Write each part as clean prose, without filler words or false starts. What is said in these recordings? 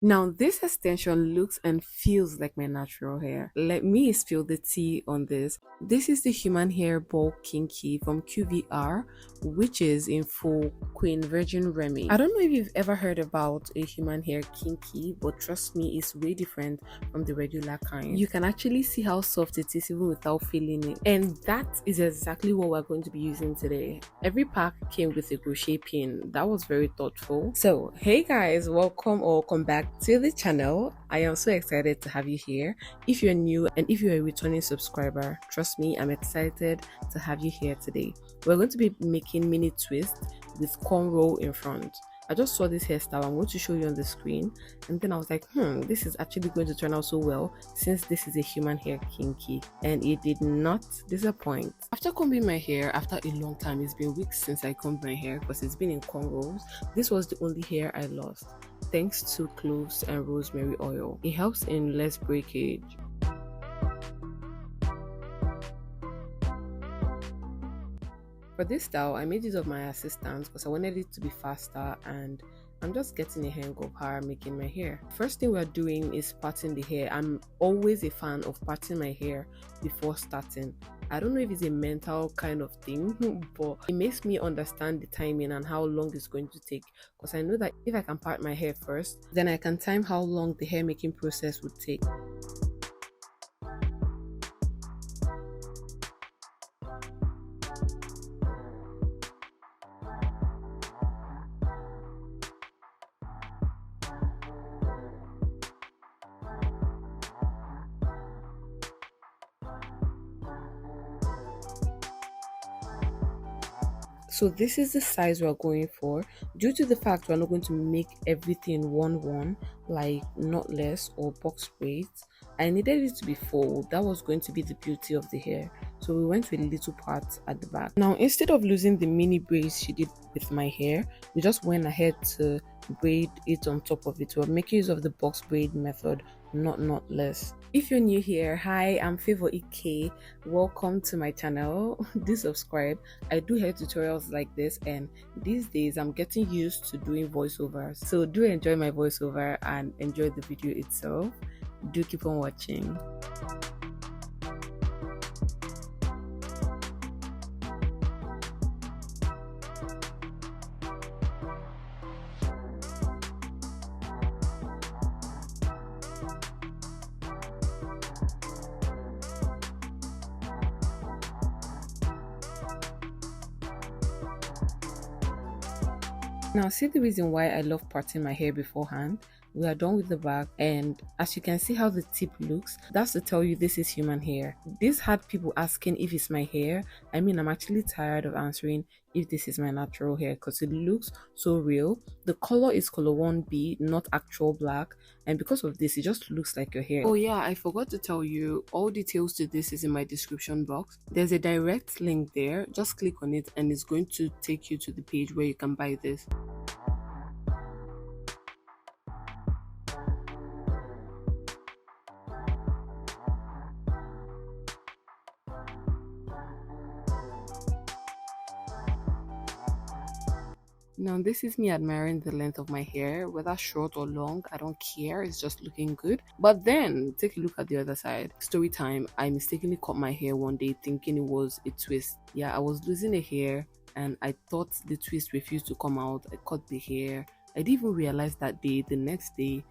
Now, this extension looks and feels like my natural hair. Let me spill the tea on this. This is the human hair ball kinky from QVR, which is in full Queen Virgin Remy. I don't know if you've ever heard about a human hair kinky, but trust me, it's way different from the regular kind. You can actually see how soft it is even without feeling it. And that is exactly what we're going to be using today. Every pack came with a crochet pin. That was very thoughtful. So, hey guys, welcome back to the channel. I am so excited to have you here. If you're new and if you're a returning subscriber, trust me, I'm excited to have you here today. We're going to be making mini twists with cornrow in front. I just saw this hairstyle. I'm going to show you on the screen, and then I was like, this is actually going to turn out so well since this is a human hair kinky, and it did not disappoint. After combing my hair after a long time, it's been weeks since I combed my hair because it's been in cornrows. This was the only hair I lost thanks to cloves and rosemary oil. It helps in less breakage. For this style, I made use of my assistant because I wanted it to be faster, and I'm just getting a hang of how I'm making my hair. First thing we're doing is parting the hair. I'm always a fan of parting my hair before starting. I don't know if it's a mental kind of thing, but it makes me understand the timing and how long it's going to take, because I know that if I can part my hair first, then I can time how long the hair making process would take. So this is the size we're going for. Due to the fact we're not going to make everything 1-1, like knotless or box braids, I needed it to be full. That was going to be the beauty of the hair. So we went with a little part at the back. Now, instead of losing the mini braids she did with my hair, we just went ahead to braid it on top of it. We're making use of the box braid method, not knotless. If you're new here, hi, I'm Favor Ike. Welcome to my channel. Do subscribe. I do hair tutorials like this, and these days I'm getting used to doing voiceovers. So do enjoy my voiceover and enjoy the video itself. Do keep on watching. Now, see the reason why I love parting my hair beforehand. We are done with the back, and as you can see how the tip looks, that's to tell you this is human hair. This had people asking if it's my hair. I mean, I'm actually tired of answering if this is my natural hair because it looks so real. The color is color 1B, not actual black, and because of this, it just looks like your hair. Oh yeah, I forgot to tell you, all details to this is in my description box. There's a direct link there. Just click on it and it's going to take you to the page where you can buy this. Now, this is me admiring the length of my hair, whether short or long, I don't care, it's just looking good. But then, take a look at the other side. Story time, I mistakenly cut my hair one day thinking it was a twist. Yeah, I was losing a hair and I thought the twist refused to come out. I cut the hair. I didn't even realize that day. The next day,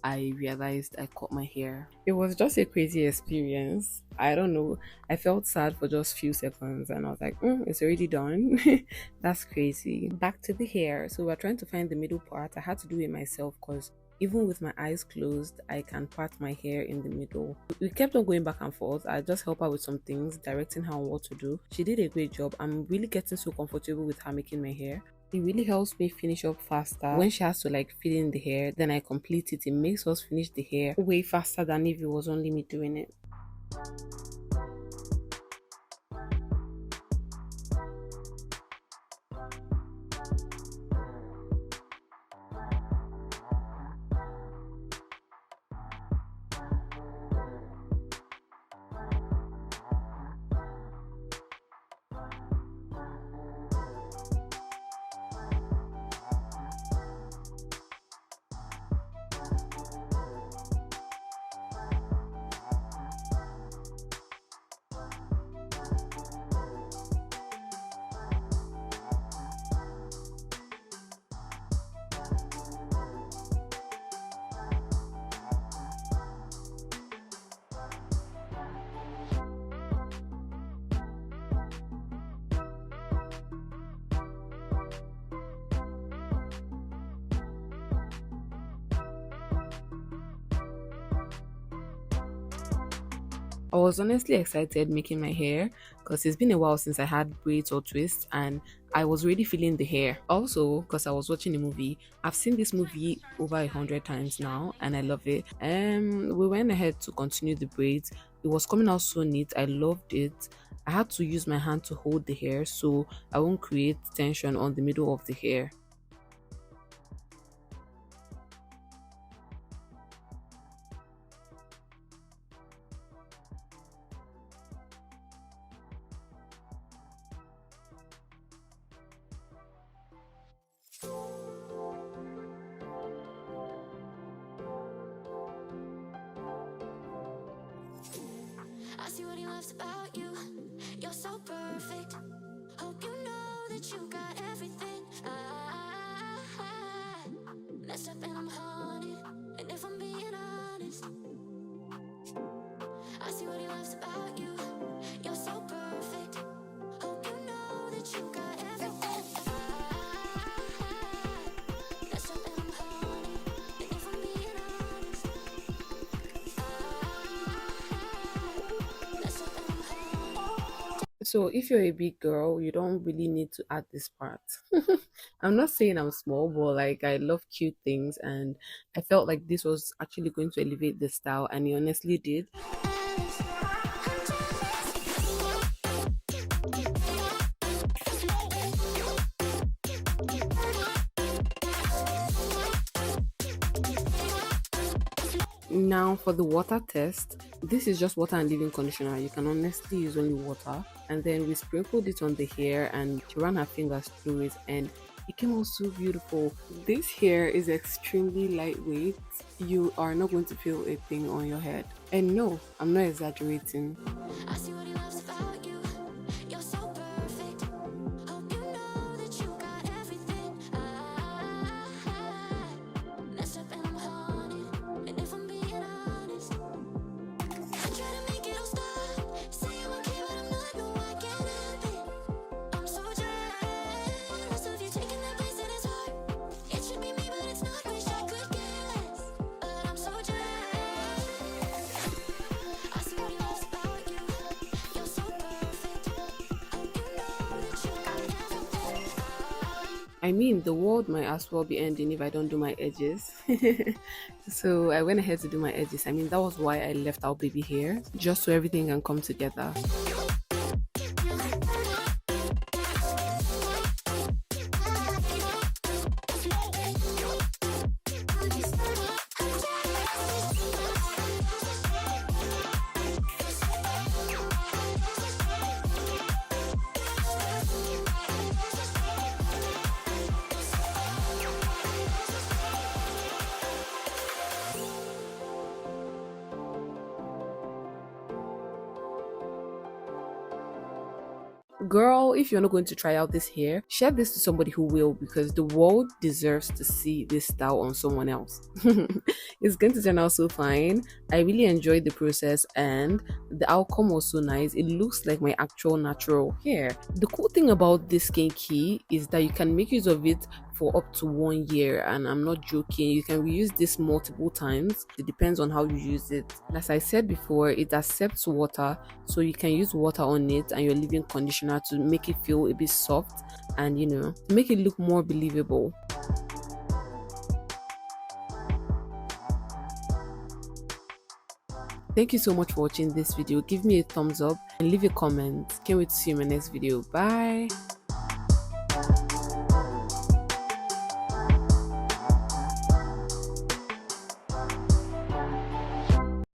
I realized I cut my hair. It was just a crazy experience. I don't know. I felt sad for just few seconds and I was like, it's already done. That's crazy. Back to the hair. So we're trying to find the middle part. I had to do it myself because even with my eyes closed, I can part my hair in the middle. We kept on going back and forth. I just helped her with some things, directing her on what to do. She did a great job. I'm really getting so comfortable with her making my hair. It really helps me finish up faster. When she has to like fill in the hair, then I complete it. It makes us finish the hair way faster than if it was only me doing it. I was honestly excited making my hair because it's been a while since I had braids or twists, and I was really feeling the hair. Also, because I was watching a movie, I've seen this movie over 100 times now and I love it. We went ahead to continue the braids. It was coming out so neat. I loved it. I had to use my hand to hold the hair so I won't create tension on the middle of the hair. I see what he loves about you. You're so perfect. Hope you know that you got everything. I messed up and I'm haunted. And if I'm being honest, I see what he loves about you. You're so perfect. Hope you know that you got everything. I messed up and I'm haunted. And if I'm being honest, I messed up and I'm haunted. So if you're a big girl, you don't really need to add this part. I'm not saying I'm small, but like I love cute things, and I felt like this was actually going to elevate the style, and it honestly did. Now for the water test, this is just water and leave-in conditioner. You can honestly use only water, and then we sprinkled it on the hair and she ran her fingers through it, and it came out so beautiful. This hair is extremely lightweight. You are not going to feel a thing on your head, and no, I'm not exaggerating. I see what he loves about you. You're so perfect. Hope you know that you got everything. I messed up and I'm haunted. And if I'm being honest, I try to make it all stop. Say I'm okay, but I'm not. No, I can't help it. I'm so jealous of you taking that place in his heart. It should be me, but it's not. Wish I could care less, but I'm so jealous. I see what he loves about you. You're so perfect. Hope you know that you got everything. I mean, the world might as well be ending if I don't do my edges. So I went ahead to do my edges. I mean, that was why I left out baby hair, just so everything can come together. Girl, if you're not going to try out this hair, share this to somebody who will, because the world deserves to see this style on someone else. It's going to turn out so fine. I really enjoyed the process and the outcome was so nice. It looks like my actual natural hair. The cool thing about this kinky is that you can make use of it for up to 1 year, and I'm not joking. You can reuse this multiple times. It depends on how you use it. As I said before, it accepts water, so you can use water on it and your leave-in conditioner to make it feel a bit soft and make it look more believable. Thank you so much for watching this video. Give me a thumbs up and leave a comment. Can't wait to see you in my next video. Bye.